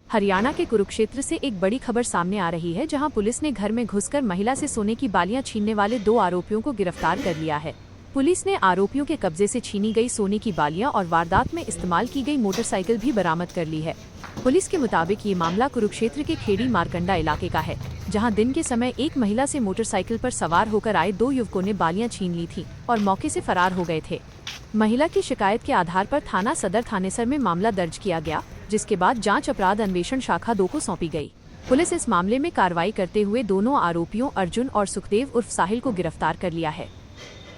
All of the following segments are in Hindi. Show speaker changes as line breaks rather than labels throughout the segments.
हरियाणा के कुरुक्षेत्र से एक बड़ी खबर सामने आ रही है, जहां पुलिस ने घर में घुसकर महिला से सोने की बालियां छीनने वाले 2 आरोपियों को गिरफ्तार कर लिया है। पुलिस ने आरोपियों के कब्जे से छीनी गई सोने की बालियां और वारदात में इस्तेमाल की गई मोटरसाइकिल भी बरामद कर ली है। पुलिस के मुताबिक ये मामला कुरुक्षेत्र के खेड़ी मारकंडा इलाके का है, जहां दिन के समय एक महिला से मोटरसाइकिल पर सवार होकर आए 2 युवकों ने बालियां छीन ली थी और मौके से फरार हो गए थे। महिला की शिकायत के आधार पर थाना सदर थानेसर में मामला दर्ज किया गया, जिसके बाद जांच अपराध अन्वेषण शाखा 2 को सौंपी गई। पुलिस इस मामले में कार्रवाई करते हुए दोनों आरोपियों अर्जुन और सुखदेव उर्फ साहिल को गिरफ्तार कर लिया है।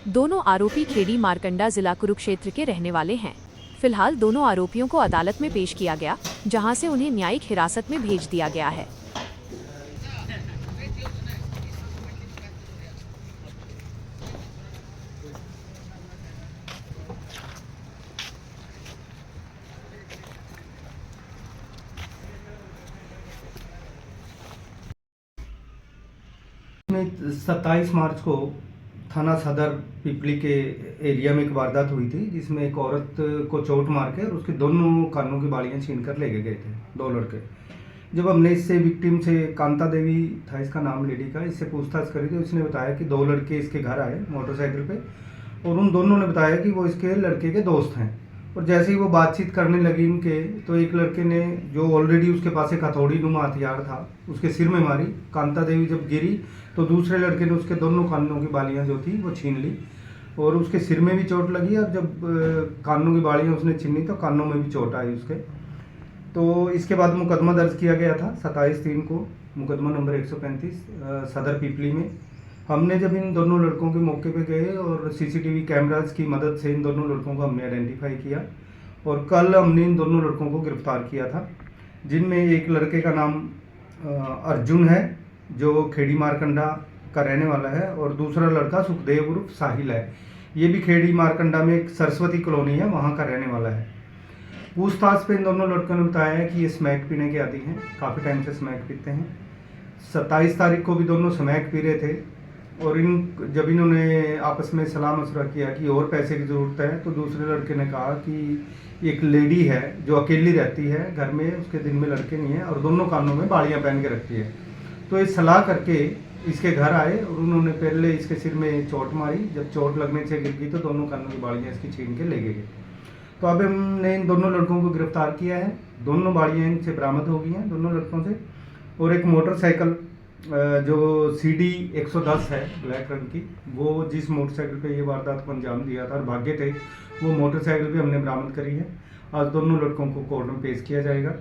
दोनों आरोपी खेड़ी मारकंडा जिला कुरुक्षेत्र के रहने वाले हैं। फिलहाल दोनों आरोपियों को अदालत में पेश किया गया, जहां से उन्हें न्यायिक हिरासत में भेज दिया गया है।
में 27 मार्च को थाना सदर पिपली के एरिया में एक वारदात हुई थी, जिसमें एक औरत को चोट मार के और उसके दोनों कानों की बालियां छीन कर ले गए थे 2 लड़के। जब हमने इससे विक्टिम से कांता देवी था इसका नाम लेडी का, इससे पूछताछ करी तो इसने बताया कि 2 लड़के इसके घर आए मोटरसाइकिल पे और उन दोनों ने बताया कि वो इसके लड़के के दोस्त हैं। और जैसे ही वो बातचीत करने लगी इनके, तो एक लड़के ने, जो ऑलरेडी उसके पास एक हथौड़ी नुमा हथियार था, उसके सिर में मारी। कांता देवी जब गिरी तो दूसरे लड़के ने उसके दोनों कानों की बालियां जो थी वो छीन ली और उसके सिर में भी चोट लगी। और जब कानों की बालियां उसने छीनी तो कानों में भी चोट आई उसके। तो इसके बाद मुकदमा दर्ज किया गया था 27/3 को, मुकदमा नंबर 135 सदर पिपली में। हमने जब इन दोनों लड़कों के मौके पे गए और सीसीटीवी कैमराज की मदद से इन दोनों लड़कों को हमने आइडेंटिफाई किया और कल हमने इन दोनों लड़कों को गिरफ्तार किया था, जिनमें एक लड़के का नाम अर्जुन है जो खेड़ी मारकंडा का रहने वाला है और दूसरा लड़का सुखदेव उर्फ साहिल है। ये भी खेड़ी मारकंडा में एक सरस्वती कॉलोनी है, वहाँ का रहने वाला है। पूछताछ पे इन दोनों लड़कों ने बताया है कि ये स्मैक पीने के आदी हैं, काफ़ी टाइम से स्मैक पीते हैं। 27 तारीख को भी दोनों स्मैक पी रहे थे और जब इन्होंने आपस में सलाह मशवरा किया कि और पैसे की ज़रूरत है, तो दूसरे लड़के ने कहा कि एक लेडी है जो अकेली रहती है घर में, उसके दिन में लड़के नहीं है और दोनों कानों में बालियाँ पहन के रखती है। तो ये सलाह करके इसके घर आए और उन्होंने पहले इसके सिर में चोट मारी। जब चोट लगने से गिर गई तो दोनों कानों की बालियाँ इसकी छीन के ले गए। तो अब हमने इन दोनों लड़कों को गिरफ्तार किया है। दोनों बालियाँ इनसे बरामद हो गई हैं दोनों लड़कों से। और एक मोटरसाइकिल जो CD 110 है ब्लैक रंग की, वो जिस मोटरसाइकिल पे ये वारदात को अंजाम दिया था और भागे थे, वो मोटरसाइकिल भी हमने बरामद करी है। आज दोनों लड़कों को कोर्ट में पेश किया जाएगा।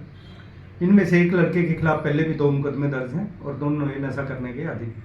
इनमें से एक लड़के के खिलाफ पहले भी 2 मुकदमे दर्ज हैं और दोनों ये नशा करने के आदी हैं।